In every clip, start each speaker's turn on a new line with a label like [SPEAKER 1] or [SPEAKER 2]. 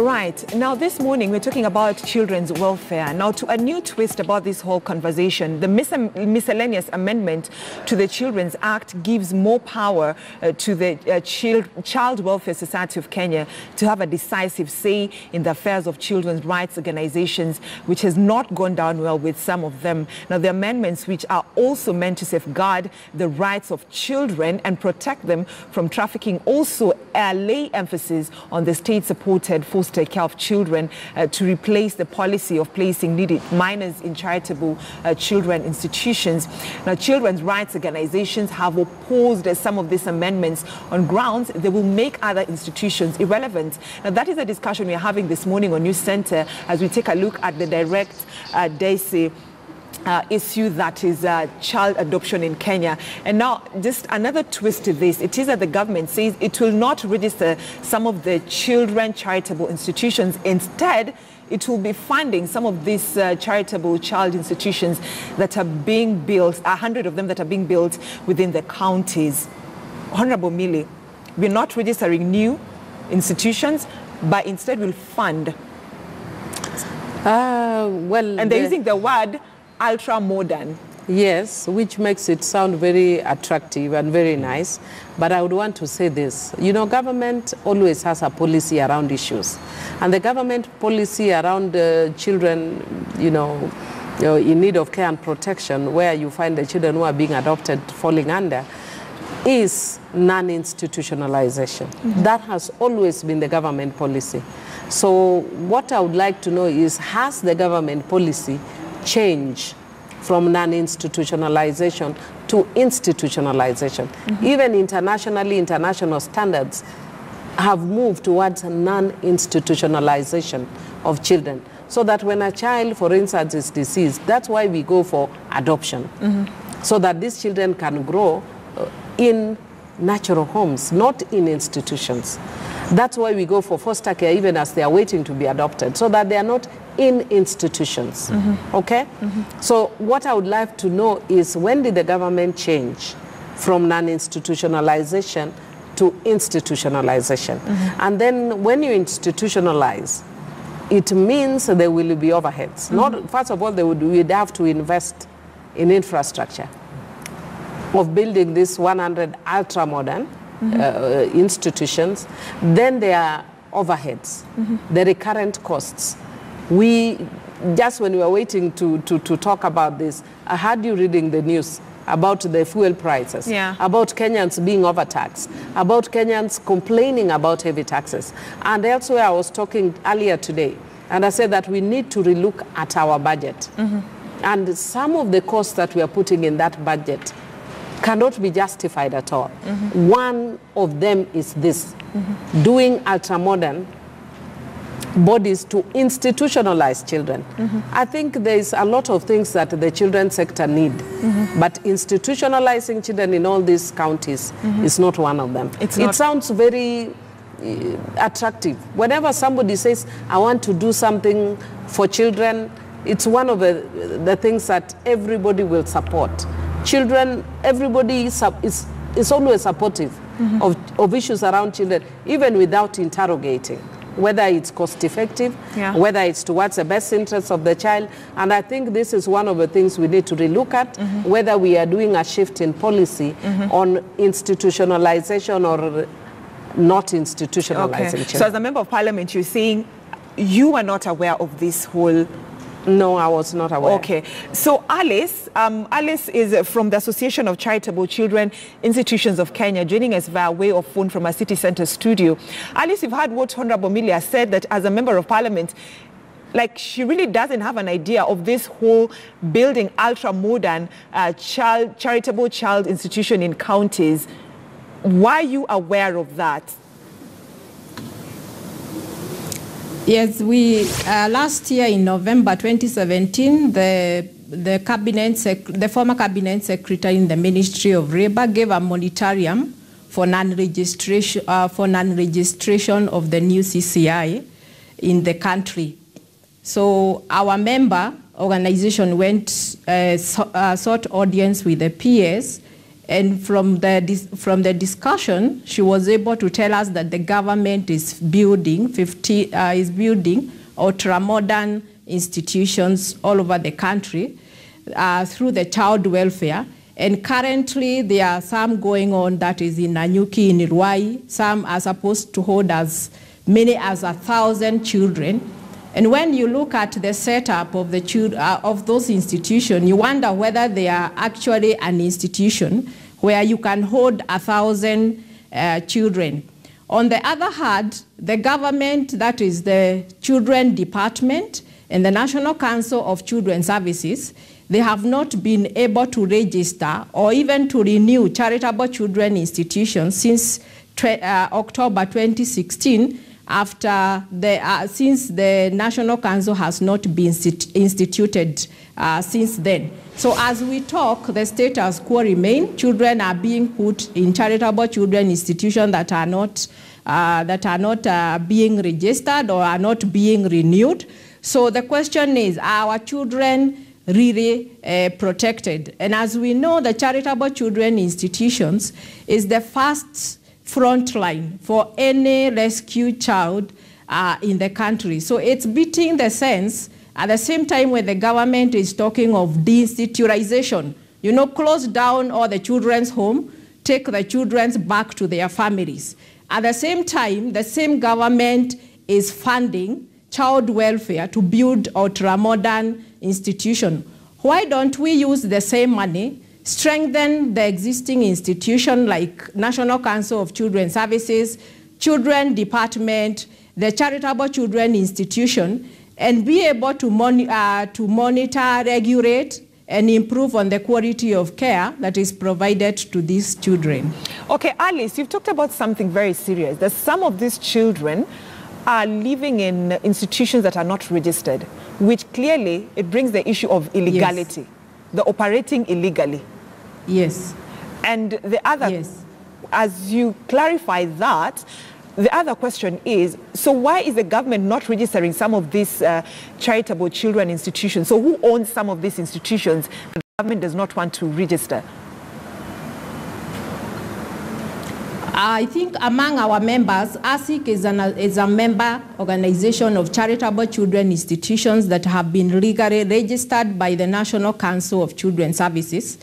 [SPEAKER 1] All right. Now, this morning, we're talking about children's welfare. Now, to a new twist about this whole conversation, the miscellaneous amendment to the Children's Act gives more power to the Child Welfare Society of Kenya to have a decisive say in the affairs of children's rights organizations, which has not gone down well with some of them. Now, the amendments, which are also meant to safeguard the rights of children and protect them from trafficking, also lay emphasis on the state-supported foster care of children to replace the policy of placing needy minors in charitable children institutions. Now, children's rights organizations have opposed some of these amendments on grounds they will make other institutions irrelevant. Now, that is a discussion we are having this morning on News Center as we take a look at the direct DAISY issue, that is child adoption in Kenya. And now, just another twist to this, it is that the government says it will not register some of the children charitable institutions. Instead, it will be funding some of these charitable child institutions that are being built, 100 of them that are being built within the counties. Honorable Millie, we're not registering new institutions, but instead we'll fund. And they're using the word ultra-modern.
[SPEAKER 2] Yes, which makes it sound very attractive and very nice. But I would want to say this. You know, government always has a policy around issues. And the government policy around children, in need of care and protection, where you find the children who are being adopted falling under, is non-institutionalization. Mm-hmm. That has always been the government policy. So what I would like to know is, has the government policy change from non-institutionalization to institutionalization? Mm-hmm. Even internationally, international standards have moved towards non-institutionalization of children. So that when a child, for instance, is deceased, that's why we go for adoption. Mm-hmm. So that these children can grow in natural homes, not in institutions. That's why we go for foster care even as they are waiting to be adopted, so that they are not in institutions. Mm-hmm. Okay? Mm-hmm. So what I would like to know is, when did the government change from non-institutionalization to institutionalization? Mm-hmm. And then when you institutionalize, it means there will be overheads. Mm-hmm. Not, first of all, we'd have to invest in infrastructure of building this 100 ultra-modern institutions. Then there are overheads, the recurrent costs. Just when we were waiting to talk about this, I heard you reading the news about the fuel prices, about Kenyans being overtaxed, about Kenyans complaining about heavy taxes. And elsewhere, I was talking earlier today, and I said that we need to relook at our budget. Mm-hmm. And some of the costs that we are putting in that budget cannot be justified at all. Mm-hmm. One of them is this, doing ultra-modern bodies to institutionalize children. Mm-hmm. I think there's a lot of things that the children's sector need, but institutionalizing children in all these counties is not one of them. It sounds very attractive. Whenever somebody says, I want to do something for children, it's one of the things that everybody will support. Children, everybody is always supportive of issues around children, even without interrogating, whether it's cost effective, whether it's towards the best interests of the child. And I think this is one of the things we need to relook at, whether we are doing a shift in policy on institutionalization or not institutionalizing children.
[SPEAKER 1] So as a member of parliament, you're saying you are not aware of this whole...
[SPEAKER 2] No, I was not aware.
[SPEAKER 1] Okay. So Alice is from the Association of Charitable Children Institutions of Kenya, joining us via way of phone from our city center studio. Alice, you've heard what Honorable Milia said, that as a member of parliament, she really doesn't have an idea of this whole building ultra-modern charitable child institution in counties. Why are you aware of that?
[SPEAKER 3] Yes, we last year in November 2017, the former cabinet secretary in the Ministry of Labour gave a moratorium for non-registration of the new CCI in the country. So our member organization went sought audience with the PS And from the discussion, she was able to tell us that the government is building ultra-modern institutions all over the country through the child welfare. And currently, there are some going on that is in Nanyuki, in Ruai. Some are supposed to hold as many as 1,000 children. And when you look at the setup of of those institutions, you wonder whether they are actually an institution where you can hold 1,000 children. On the other hand, the government, that is the Children Department and the National Council of Children's Services, they have not been able to register or even to renew charitable children institutions since October 2016, since the National Council has not been instituted since then. So as we talk, the status quo remains. Children are being put in charitable children institutions that are not being registered or are not being renewed. So the question is, are our children really protected? And as we know, the charitable children institutions is the first front line for any rescued child in the country. So it's beating the sense at the same time when the government is talking of deinstitutionalization, you know, close down all the children's home, take the children back to their families. At the same time, the same government is funding child welfare to build ultra-modern institutions. Why don't we use the same money, strengthen the existing institution like National Council of Children's Services, Children Department, the Charitable Children Institution, and be able to monitor, regulate, and improve on the quality of care that is provided to these children.
[SPEAKER 1] Okay, Alice, you've talked about something very serious, that some of these children are living in institutions that are not registered, which clearly it brings the issue of illegality. Yes. The operating illegally.
[SPEAKER 3] Yes.
[SPEAKER 1] And the other, yes, as you clarify that, the other question is, so why is the government not registering some of these charitable children institutions? So who owns some of these institutions that the government does not want to register?
[SPEAKER 3] I think among our members, ASIC is a member organization of charitable children institutions that have been legally registered by the National Council of Children's Services.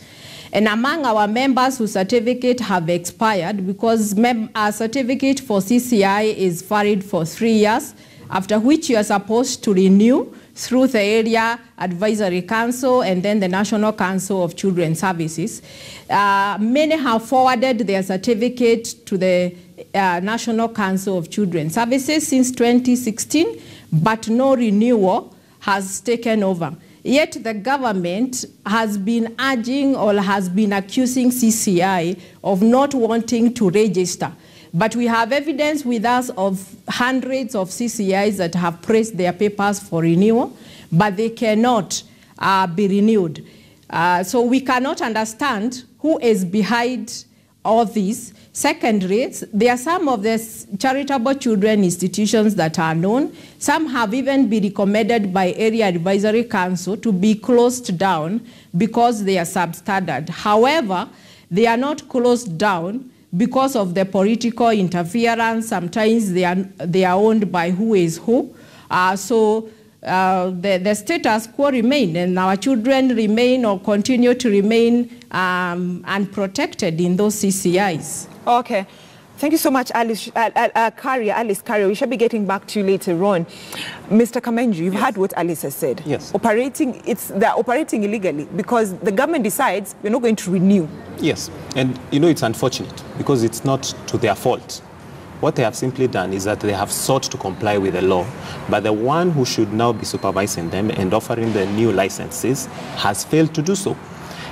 [SPEAKER 3] And among our members whose certificate have expired, because our certificate for CCI is valid for 3 years, after which you are supposed to renew through the Area Advisory Council and then the National Council of Children's Services. Many have forwarded their certificate to the National Council of Children's Services since 2016, but no renewal has taken over. Yet the government has been urging or has been accusing CCI of not wanting to register. But we have evidence with us of hundreds of CCIs that have pressed their papers for renewal, but they cannot be renewed. So we cannot understand who is behind all this. Secondly, there are some of the charitable children institutions that are known. Some have even been recommended by Area Advisory Council to be closed down because they are substandard. However, they are not closed down because of the political interference. Sometimes they are owned by who is who. So the status quo remain, and our children remain or continue to remain unprotected in those CCIs.
[SPEAKER 1] Okay. Thank you so much, Alice Carrier. We shall be getting back to you later on. Mr. Kamenju, you've heard what Alice has said.
[SPEAKER 4] Yes.
[SPEAKER 1] They're operating illegally because the government decides we're not going to renew.
[SPEAKER 4] Yes. And, you know, it's unfortunate because it's not to their fault. What they have simply done is that they have sought to comply with the law, but the one who should now be supervising them and offering the new licenses has failed to do so.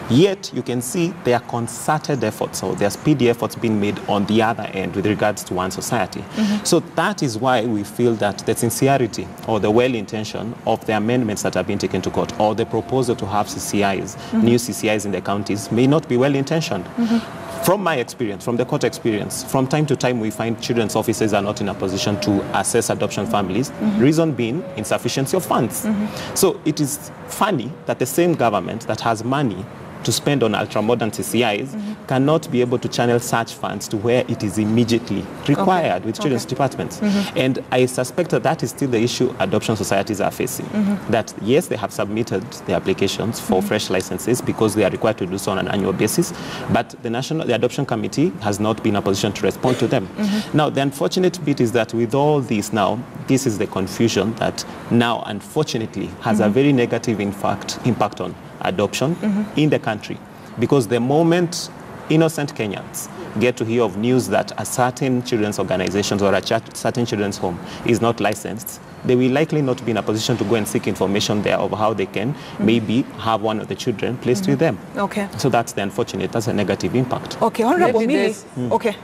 [SPEAKER 4] Yet, you can see there are concerted efforts, or there's speedy efforts being made on the other end with regards to One Society. Mm-hmm. So that is why we feel that the sincerity or the well-intention of the amendments that are being taken to court, or the proposal to have CCIs, mm-hmm, new CCIs in the counties, may not be well-intentioned. Mm-hmm. From my experience, from the court experience, from time to time we find children's officers are not in a position to assess adoption families, mm-hmm, reason being insufficiency of funds. Mm-hmm. So it is funny that the same government that has money to spend on ultra-modern CCIs, mm-hmm, cannot be able to channel such funds to where it is immediately required with children's departments. And I suspect that that is still the issue adoption societies are facing. That yes, they have submitted the applications for fresh licenses because they are required to do so on an annual basis, but the adoption committee has not been in a position to respond to them. Now, the unfortunate bit is that with all this now, this is the confusion that now, unfortunately, has a very negative impact on adoption in the country. Because the moment innocent Kenyans get to hear of news that a certain children's organizations or a certain children's home is not licensed, they will likely not be in a position to go and seek information there of how they can maybe have one of the children placed with them. Okay. So that's the unfortunate, that's a negative impact.
[SPEAKER 1] Okay, Honorable Mili. Okay.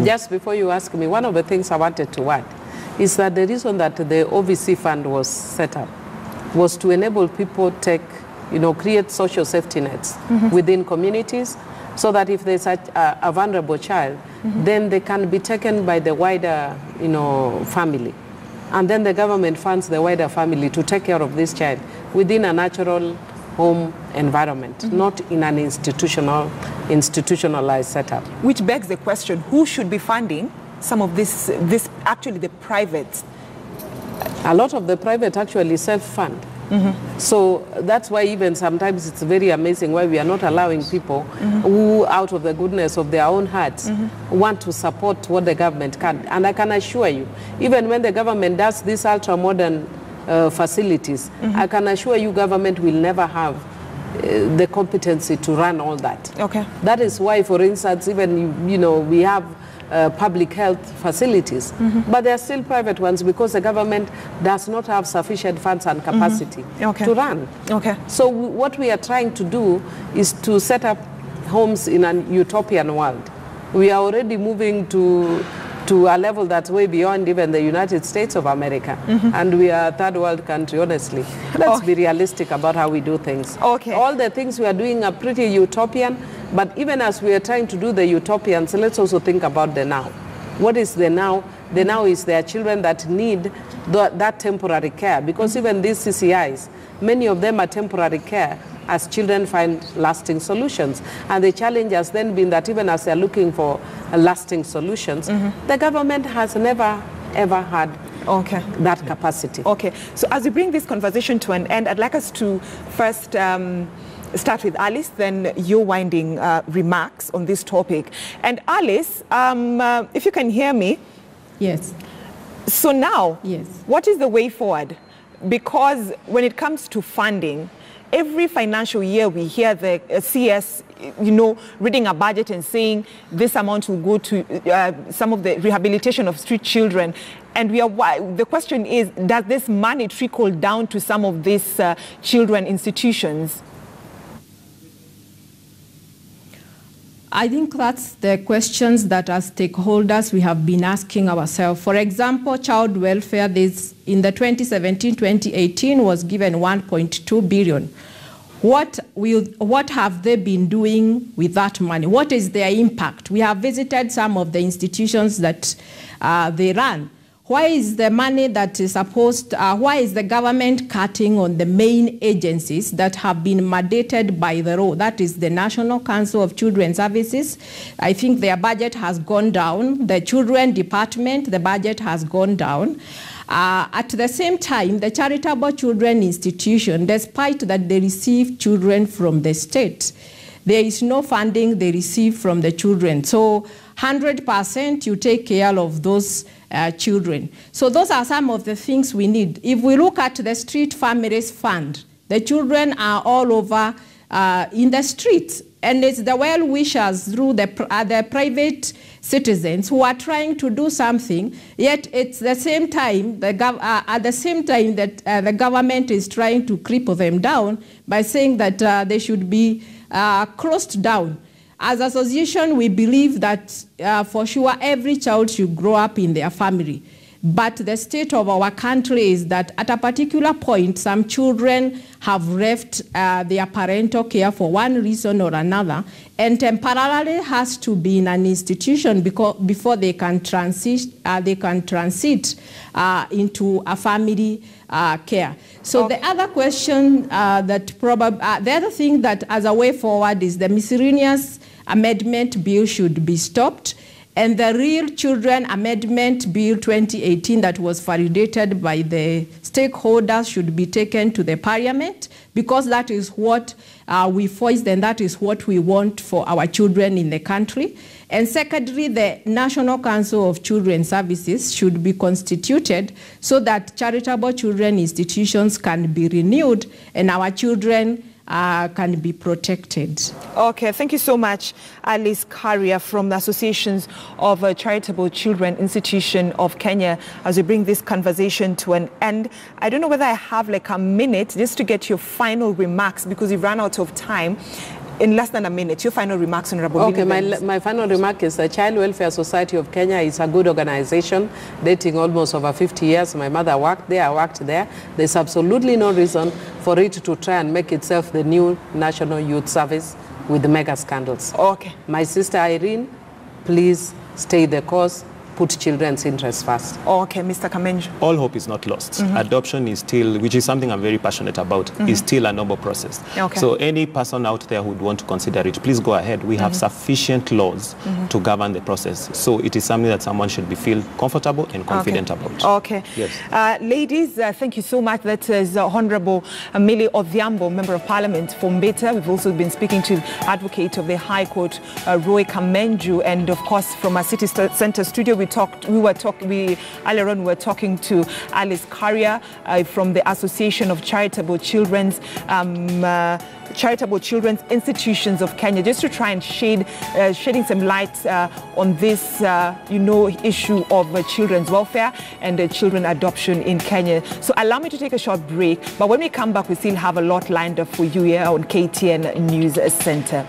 [SPEAKER 2] Just before you ask me, one of the things I wanted to add is that the reason that the OVC fund was set up was to enable people create social safety nets within communities, so that if there's a vulnerable child, then they can be taken by the wider, family. And then the government funds the wider family to take care of this child within a natural home environment, not in an institutionalized setup.
[SPEAKER 1] Which begs the question, who should be funding some of this actually the private?
[SPEAKER 2] A lot of the private actually self-fund. So that's why even sometimes it's very amazing why we are not allowing people who, out of the goodness of their own hearts, want to support what the government can. And I can assure you, even when the government does these ultra-modern facilities, I can assure you government will never have the competency to run all that. Okay. That is why, for instance, even, we have public health facilities, but they are still private ones because the government does not have sufficient funds and capacity to run. Okay. So what we are trying to do is to set up homes in an utopian world. We are already moving to a level that's way beyond even the United States of America. And we are a third world country, honestly. Let's be realistic about how we do things. Okay. All the things we are doing are pretty utopian, but even as we are trying to do the utopians, let's also think about the now. What is the now? The now is there are children that need that temporary care, because even these CCIs, many of them are temporary care as children find lasting solutions. And the challenge has then been that even as they're looking for lasting solutions, the government has never, ever had that capacity.
[SPEAKER 1] Okay, so as we bring this conversation to an end, I'd like us to first start with Alice, then your winding remarks on this topic. And Alice, if you can hear me.
[SPEAKER 3] Yes.
[SPEAKER 1] So now,
[SPEAKER 3] yes,
[SPEAKER 1] what is the way forward? Because when it comes to funding, every financial year we hear the CS, reading a budget and saying this amount will go to some of the rehabilitation of street children. And the question is, does this money trickle down to some of these children institutions?
[SPEAKER 3] I think that's the questions that as stakeholders we have been asking ourselves. For example, child welfare in the 2017-2018 was given 1.2 billion. What have they been doing with that money? What is their impact? We have visited some of the institutions that they run. Why is the money that is why is the government cutting on the main agencies that have been mandated by the law? That is the National Council of Children's Services. I think their budget has gone down. The Children Department, the budget has gone down. At the same time, the charitable children institution, despite that they receive children from the state, there is no funding they receive from the children. So 100% you take care of those children. So those are some of the things we need. If we look at the Street Families Fund, the children are all over in the streets. And it's the well-wishers through the private citizens who are trying to do something, yet it's the same time, at the same time that the government is trying to cripple them down by saying that they should be closed down. As an association, we believe that for sure every child should grow up in their family. But the state of our country is that at a particular point, some children have left their parental care for one reason or another, and temporarily has to be in an institution before they can transit into a family care. So the other question the other thing that as a way forward is the miscellaneous Amendment Bill should be stopped, and the Real Children Amendment Bill 2018 that was validated by the stakeholders should be taken to the Parliament, because that is what we voiced and that is what we want for our children in the country. And secondly, the National Council of Children's Services should be constituted so that charitable children institutions can be renewed and our children can be protected.
[SPEAKER 1] Okay, thank you so much, Alice Karia from the Associations of Charitable Children Institution of Kenya, as we bring this conversation to an end. I don't know whether I have like a minute just to get your final remarks, because we've run out of time. In less than a minute, your final remarks, Honorable.
[SPEAKER 2] Okay, my final remark is the Child Welfare Society of Kenya is a good organization, dating almost over 50 years. My mother worked there, I worked there. There's absolutely no reason for it to try and make itself the new National Youth Service with the mega scandals.
[SPEAKER 1] Okay.
[SPEAKER 2] My sister Irene, please stay the course. Put children's interests first.
[SPEAKER 1] Okay, Mr. Kamenju.
[SPEAKER 4] All hope is not lost. Adoption is still, which is something I'm very passionate about, is still a noble process.
[SPEAKER 1] Okay.
[SPEAKER 4] So any person out there who would want to consider it, please go ahead. We have sufficient laws to govern the process. So it is something that someone should feel comfortable and confident about.
[SPEAKER 1] Okay.
[SPEAKER 4] Yes.
[SPEAKER 1] Ladies, thank you so much. That is Honorable Millie Odhiambo, Member of Parliament for Mbita. We've also been speaking to Advocate of the High Court, Roy Kamenju, and of course from our City Centre studio, we earlier on we were talking to Alice Karia from the Association of Charitable Children's Institutions of Kenya, just to try and shedding some light on this issue of children's welfare and children adoption in Kenya. So allow me to take a short break, but when we come back we still have a lot lined up for you here on KTN News Center.